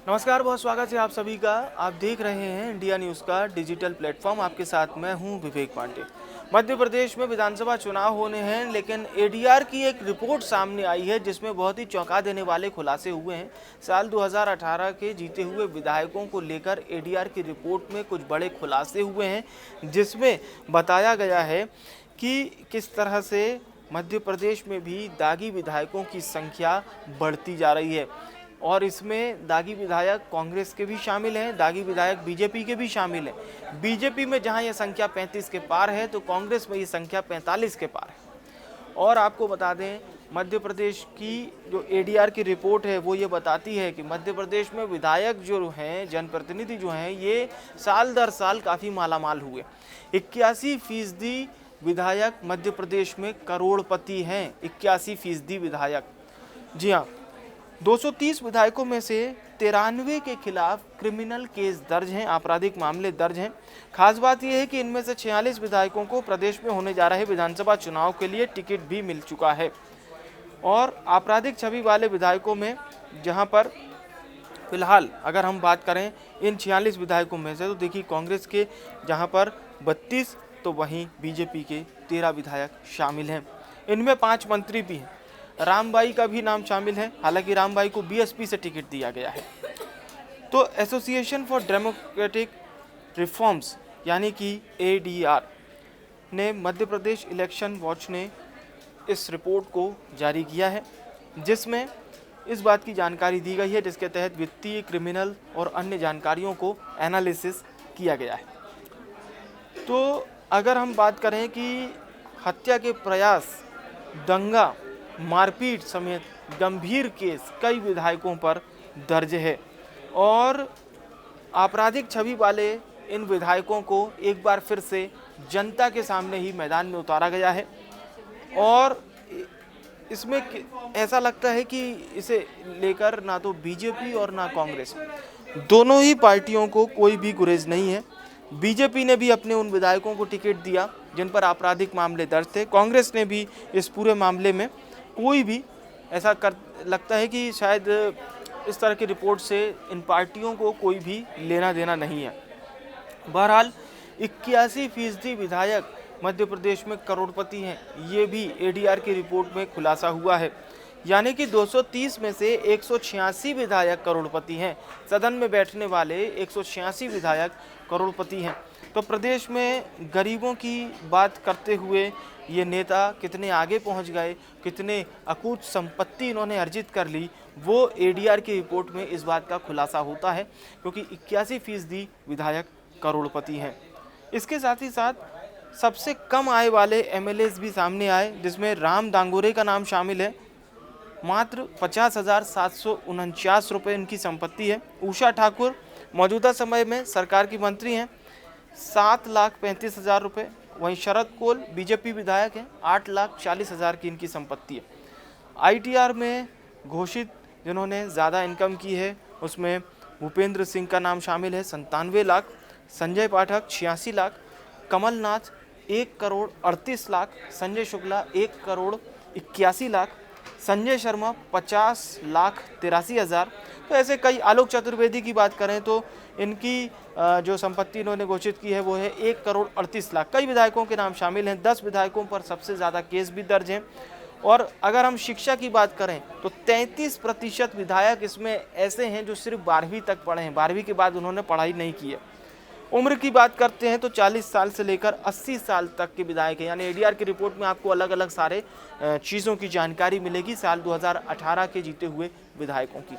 नमस्कार, बहुत स्वागत है आप सभी का। आप देख रहे हैं इंडिया न्यूज़ का डिजिटल प्लेटफॉर्म। आपके साथ मैं हूं विवेक पांडे। मध्य प्रदेश में विधानसभा चुनाव होने हैं, लेकिन एडीआर की एक रिपोर्ट सामने आई है जिसमें बहुत ही चौंका देने वाले खुलासे हुए हैं। साल 2018 के जीते हुए विधायकों को लेकर एडीआर की रिपोर्ट में कुछ बड़े खुलासे हुए हैं, जिसमें बताया गया है कि किस तरह से मध्य प्रदेश में भी दागी विधायकों की संख्या बढ़ती जा रही है। और इसमें दागी विधायक कांग्रेस के भी शामिल हैं, दागी विधायक बीजेपी के भी शामिल हैं। बीजेपी में जहां यह संख्या 35 के पार है, तो कांग्रेस में ये संख्या 45 के पार है। और आपको बता दें, मध्य प्रदेश की जो एडीआर की रिपोर्ट है वो ये बताती है कि मध्य प्रदेश में विधायक जो हैं, जनप्रतिनिधि जो हैं, ये साल दर साल काफ़ी मालामाल हुए। 81% विधायक मध्य प्रदेश में करोड़पति हैं। 81% विधायक, जी हाँ। 230 विधायकों में से 93 के खिलाफ क्रिमिनल केस दर्ज हैं, आपराधिक मामले दर्ज हैं। खास बात यह है कि इनमें से 46 विधायकों को प्रदेश में होने जा रहे विधानसभा चुनाव के लिए टिकट भी मिल चुका है। और आपराधिक छवि वाले विधायकों में, जहां पर फिलहाल अगर हम बात करें इन 46 विधायकों में से, तो देखिए कांग्रेस के जहां पर 32, तो वहीं बीजेपी के 13 विधायक शामिल हैं। इनमें 5 मंत्री भी हैं। रामबाई का भी नाम शामिल है, हालांकि रामबाई को बीएसपी से टिकट दिया गया है। तो एसोसिएशन फॉर डेमोक्रेटिक रिफॉर्म्स यानी कि एडीआर ने मध्य प्रदेश इलेक्शन वॉच ने इस रिपोर्ट को जारी किया है, जिसमें इस बात की जानकारी दी गई है जिसके तहत वित्तीय, क्रिमिनल और अन्य जानकारियों को एनालिसिस किया गया है। तो अगर हम बात करें कि हत्या के प्रयास, दंगा, मारपीट समेत गंभीर केस कई विधायकों पर दर्ज है। और आपराधिक छवि वाले इन विधायकों को एक बार फिर से जनता के सामने ही मैदान में उतारा गया है। और इसमें ऐसा लगता है कि इसे लेकर ना तो बीजेपी और ना कांग्रेस, दोनों ही पार्टियों को कोई भी गुरेज नहीं है। बीजेपी ने भी अपने उन विधायकों को टिकट दिया जिन पर आपराधिक मामले दर्ज थे। कांग्रेस ने भी इस पूरे मामले में कोई भी ऐसा कर लगता है कि शायद इस तरह की रिपोर्ट से इन पार्टियों को कोई भी लेना देना नहीं है। बहरहाल 81% विधायक मध्य प्रदेश में करोड़पति हैं, ये भी एडीआर की रिपोर्ट में खुलासा हुआ है। यानी कि 230 में से 186 विधायक करोड़पति हैं। सदन में बैठने वाले 186 विधायक करोड़पति हैं। तो प्रदेश में गरीबों की बात करते हुए ये नेता कितने आगे पहुंच गए, कितने अकूत संपत्ति इन्होंने अर्जित कर ली, वो एडीआर की रिपोर्ट में इस बात का खुलासा होता है, क्योंकि 81% विधायक करोड़पति हैं। इसके साथ ही साथ सबसे कम आय वाले एमएलएज भी सामने आए, जिसमें राम दांगोरे का नाम शामिल है। मात्र 50,749 रुपये इनकी संपत्ति है। उषा ठाकुर मौजूदा समय में सरकार की मंत्री हैं, 7,35,000 रुपये। वहीं शरद कोल बीजेपी विधायक हैं, 8,40,000 की इनकी संपत्ति है। आईटीआर में घोषित जिन्होंने ज़्यादा इनकम की है, उसमें भूपेंद्र सिंह का नाम शामिल है, 97 लाख। संजय पाठक 86 लाख। कमलनाथ 1,38,00,000। संजय शुक्ला 1,81,00,000। संजय शर्मा 50,83,000। तो ऐसे कई, आलोक चतुर्वेदी की बात करें तो इनकी जो संपत्ति इन्होंने घोषित की है वो है 1,38,00,000। कई विधायकों के नाम शामिल हैं। 10 विधायकों पर सबसे ज़्यादा केस भी दर्ज हैं। और अगर हम शिक्षा की बात करें तो 33% विधायक इसमें ऐसे हैं जो सिर्फ 12वीं तक पढ़े हैं, 12वीं के बाद उन्होंने पढ़ाई नहीं की है। उम्र की बात करते हैं तो 40 साल से लेकर 80 साल तक के विधायक हैं। यानी एडीआर की रिपोर्ट में आपको अलग अलग सारे चीज़ों की जानकारी मिलेगी साल 2018 के जीते हुए विधायकों की।